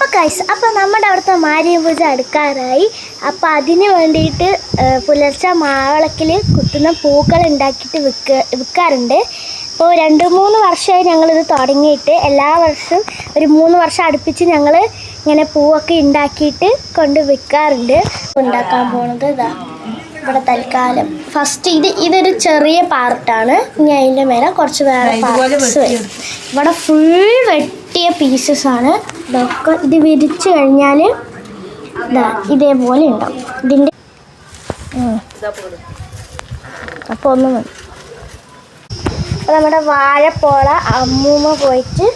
അപ്പോൾ നമ്മുടെ അവിടുത്തെ മാരിയം പൂജ അടുക്കാറായി. അപ്പോൾ അതിന് വേണ്ടിയിട്ട് പുലർച്ചെ മാവിളക്കിൽ കുത്തുന്ന പൂക്കൾ ഉണ്ടാക്കിയിട്ട് വിൽക്കാറുണ്ട്. അപ്പോൾ 2-3 വർഷമായി ഞങ്ങളിത് തുടങ്ങിയിട്ട്. എല്ലാ വർഷവും ഒരു 3 വർഷം അടുപ്പിച്ച് ഞങ്ങൾ ഇങ്ങനെ പൂവൊക്കെ ഉണ്ടാക്കിയിട്ട് കൊണ്ട് വിൽക്കാറുണ്ട്. ഉണ്ടാക്കാൻ പോണത് ഇതാ ഇവിടെ തൽക്കാലം ഫസ്റ്റ് ഇതൊരു ചെറിയ പാർട്ടാണ്. ഇനി അതിൻ്റെ മേലെ കുറച്ച് വേറെ പാർട്ട്സ് വരും. ഇവിടെ ഫുൾ വെട്ടിയ പീസസ് ആണ്. ഇതൊക്കെ ഇത് വിരിച്ചു കഴിഞ്ഞാൽ ഇതാ ഇതേപോലെ ഉണ്ടാവും. ഇതിൻ്റെ അപ്പോൾ ഒന്ന് മതി. അപ്പോൾ നമ്മുടെ വാഴപ്പോള അമ്മൂമ്മ പോയിട്ട്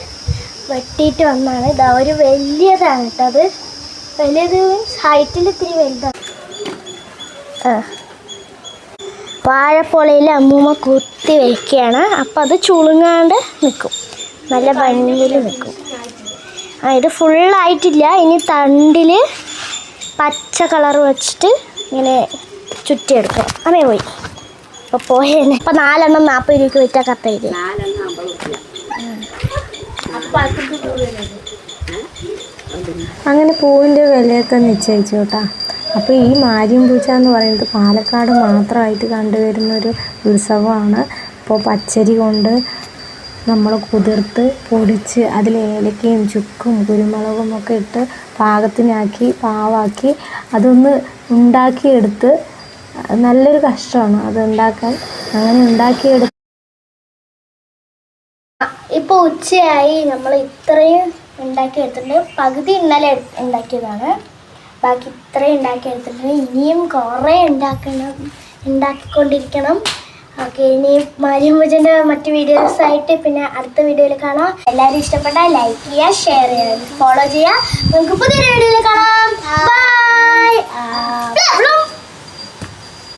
വെട്ടിയിട്ട് വന്നാണ്. ഇതാ ഒരു വലിയതാണ് കേട്ടോ. അത് വലിയത് മീൻസ് ഹൈറ്റിൽ ഇത്തിരി വലുതാണ്. വാഴപ്പോളയിൽ അമ്മൂമ്മ കുത്തി വയ്ക്കുകയാണ്. അപ്പം അത് ചുളുങ്ങാണ്ട് നിൽക്കും, നല്ല ഭംഗിയിൽ നിൽക്കും. ഇത് ഫുള്ളായിട്ടില്ല. ഇനി തണ്ടിൽ പച്ച കളർ വെച്ചിട്ട് ഇങ്ങനെ ചുറ്റിയെടുക്കും. അങ്ങനെ പോയി അപ്പോൾ പോയേനെ. ഇപ്പം 4 എണ്ണം 40 രൂപയ്ക്ക് വിറ്റാൽ കത്തയില്ലേ. അങ്ങനെ പൂവിൻ്റെ വിലയൊക്കെ നിശ്ചയിച്ചു കേട്ടോ. അപ്പോൾ ഈ മാരിയം പൂജ എന്ന് പറയുന്നത് പാലക്കാട് മാത്രമായിട്ട് കണ്ടുവരുന്നൊരു ഉത്സവമാണ്. അപ്പോൾ പച്ചരി കൊണ്ട് നമ്മൾ കുതിർത്ത് പൊടിച്ച് അതിൽ ഏലക്കയും ചുക്കും കുരുമുളകും ഒക്കെ ഇട്ട് പാകത്തിനാക്കി പാവാക്കി അതൊന്ന് ഉണ്ടാക്കിയെടുത്ത് നല്ലൊരു കഷ്ടമാണ് അത് ഉണ്ടാക്കാൻ. അങ്ങനെ ഉണ്ടാക്കിയെടുത്ത് ഇപ്പോൾ ഉച്ചയായി. നമ്മൾ ഇത്രയും ഉണ്ടാക്കിയെടുത്തിട്ടുണ്ട്. പകുതി ഇന്നലെ ഉണ്ടാക്കിയതാണ്, ബാക്കി ഇത്രയും ഉണ്ടാക്കിയെടുത്തിട്ടുണ്ട്. ഇനിയും കുറേ ഉണ്ടാക്കിക്കൊണ്ടിരിക്കണം. ഓക്കെ, ഇനി മാരിയം പൂജൻ്റെ മറ്റ് വീഡിയോസായിട്ട് പിന്നെ അടുത്ത വീഡിയോയിൽ കാണാം. എല്ലാവരും ഇഷ്ടപ്പെട്ടാൽ ലൈക്ക് ചെയ്യുക, ഷെയർ ചെയ്യുക, ഫോളോ ചെയ്യുക. നമുക്ക് പുതിയൊരു വീഡിയോയിൽ കാണാം.